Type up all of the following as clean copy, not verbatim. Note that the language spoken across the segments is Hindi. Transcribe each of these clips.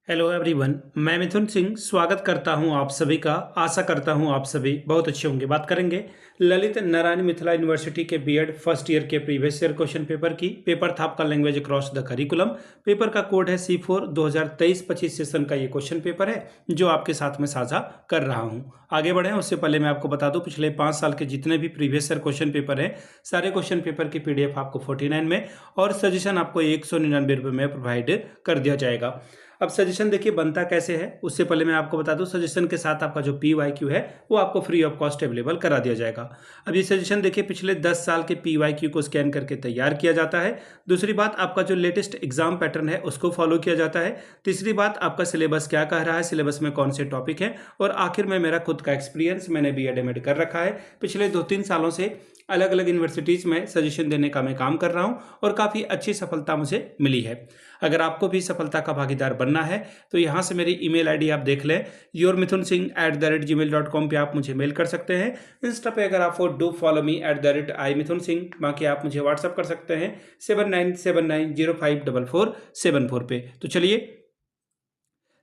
हेलो एवरीवन, मैं मिथुन सिंह स्वागत करता हूं आप सभी का। आशा करता हूं आप सभी बहुत अच्छे होंगे। बात करेंगे ललित नारायण मिथिला यूनिवर्सिटी के बीएड फर्स्ट ईयर के प्रीवियस ईयर क्वेश्चन पेपर की। पेपर था आपका language across the curriculum. Paper का कोड है C4। 2023-25 सेशन का ये क्वेश्चन पेपर है जो आपके साथ में साझा कर रहा हूँ। आगे बढ़े उससे पहले मैं आपको बता दूं, पिछले 5 साल के जितने भी प्रीवियस ईयर क्वेश्चन पेपर हैं, सारे क्वेश्चन पेपर की PDF आपको 49 में और सजेशन आपको 199 रुपये में प्रोवाइड कर दिया जाएगा। अब सजेशन देखिए बनता कैसे है, उससे पहले मैं आपको बता दूं, सजेशन के साथ आपका जो PYQ है वो आपको फ्री ऑफ कॉस्ट अवेलेबल करा दिया जाएगा। अब ये सजेशन देखिए पिछले 10 साल के PYQ को स्कैन करके तैयार किया जाता है। दूसरी बात, आपका जो लेटेस्ट एग्जाम पैटर्न है उसको फॉलो किया जाता है। तीसरी बात, आपका सिलेबस क्या कह रहा है, सिलेबस में कौन से टॉपिक है, और आखिर में मेरा खुद का एक्सपीरियंस, मैंने BEd MAd कर रखा है। पिछले 2-3 सालों से अलग अलग यूनिवर्सिटीज़ में सजेशन देने का मैं काम कर रहा हूं और काफ़ी अच्छी सफलता मुझे मिली है। अगर आपको भी सफलता का भागीदार बनना है तो यहाँ से मेरी ईमेल आईडी आप देख लें, yourmithunsingh@gmail.com पे आप मुझे मेल कर सकते हैं। इंस्टा पे अगर आप डू फॉलो मी @imithunsingh, बाकी आप मुझे व्हाट्सअप कर सकते हैं 7979054474 पे। तो चलिए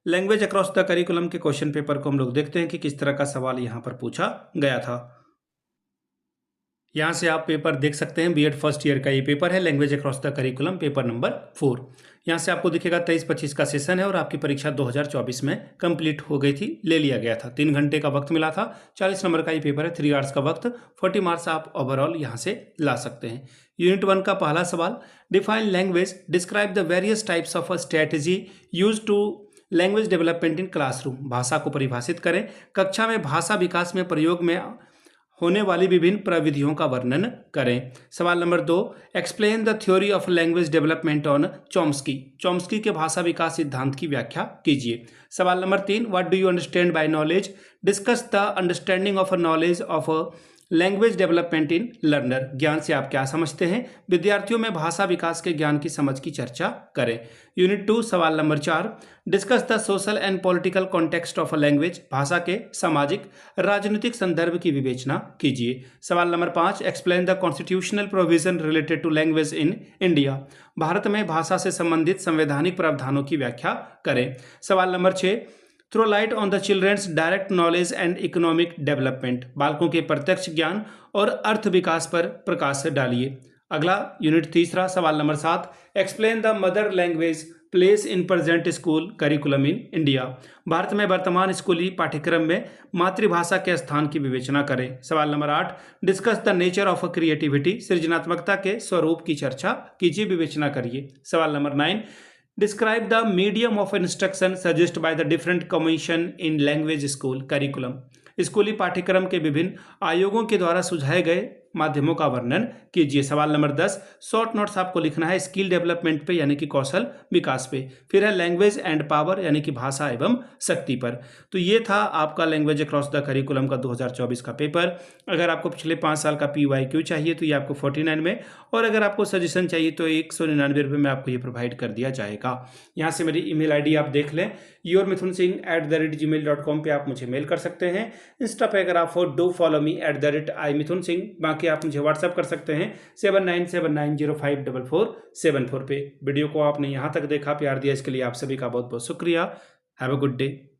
लैंग्वेज अक्रॉस द करिकुलम के क्वेश्चन पेपर को हम लोग देखते हैं कि किस तरह का सवाल यहाँ पर पूछा गया था। यहाँ से आप पेपर देख सकते हैं, बीएड फर्स्ट ईयर का ये पेपर है, language across the curriculum paper number 4। यहाँ से आपको दिखेगा 23-25 का सेशन है और आपकी परीक्षा 2024 में कंप्लीट हो गई थी, ले लिया गया था। 3 घंटे का वक्त मिला था। 40 नंबर का ये पेपर है, 3 आवर्स का वक्त, 40 मार्क्स आप ओवरऑल यहाँ से ला सकते हैं। यूनिट 1 का पहला सवाल, define language, describe the various types of a strategy use to language development in classroom. भाषा को परिभाषित करें, कक्षा में भाषा विकास में प्रयोग में होने वाली विभिन्न प्रविधियों का वर्णन करें। सवाल number 2, explain the theory of language development on Chomsky. Chomsky के भाषा विकास सिद्धांत की व्याख्या कीजिए। सवाल number 3, what do you understand by knowledge, discuss the understanding of a knowledge of a language development in learner. ज्ञान से आप क्या समझते हैं, विद्यार्थियों में भाषा विकास के ज्ञान की समझ की चर्चा करें। यूनिट 2 सवाल नंबर 4, discuss the social and political context of a language. भाषा के सामाजिक राजनीतिक संदर्भ की विवेचना कीजिए। सवाल नंबर 5, explain the constitutional provision related to language in India. Bharat में भाषा से संबंधित संवैधानिक प्रावधानों की व्याख्या करें। सवाल नंबर 6, throw light on the children's direct knowledge and economic development. बालकों के प्रत्यक्ष ज्ञान और अर्थ विकास पर प्रकाश डालिए। अगला यूनिट 3 सवाल number 7, explain the mother language place in present school curriculum in India. Bharat में वर्तमान स्कूली पाठ्यक्रम में मातृभाषा के स्थान की विवेचना करें। सवाल number 8, discuss the nature of creativity. सृजनात्मकता के स्वरूप की चर्चा कीजिए, विवेचना करिए। सवाल number 9, describe the medium of instruction suggest by the different commission in language school curriculum. स्कूली पाठ्यक्रम के विभिन्न आयोगों के द्वारा सुझाए गए माध्यमों का वर्णन कीजिए। सवाल नंबर 10, शॉर्ट नोट्स आपको लिखना है स्किल डेवलपमेंट पे यानी कि कौशल विकास पे। फिर है लैंग्वेज एंड पावर यानी कि भाषा एवं शक्ति पर। तो ये था आपका लैंग्वेज अक्रॉस द करिकुलम का 2024 का पेपर। अगर आपको पिछले 5 साल का PYQ चाहिए तो ये आपको 49 में, और अगर आपको सजेशन चाहिए तो 199 रुपये में आपको ये प्रोवाइड कर दिया जाएगा। यहाँ से मेरी ईमेल आईडी आप देख लें, yourmithunsingh@gmail.com पे आप मुझे मेल कर सकते हैं। इंस्टा पे अगर आप डू फॉलो मी @imithunsingh, बाकी आप मुझे व्हाट्सअप कर सकते हैं 7979054474 पे। वीडियो को आपने यहाँ तक देखा, प्यार दिया, इसके लिए आप सभी का बहुत बहुत शुक्रिया। Have a good day.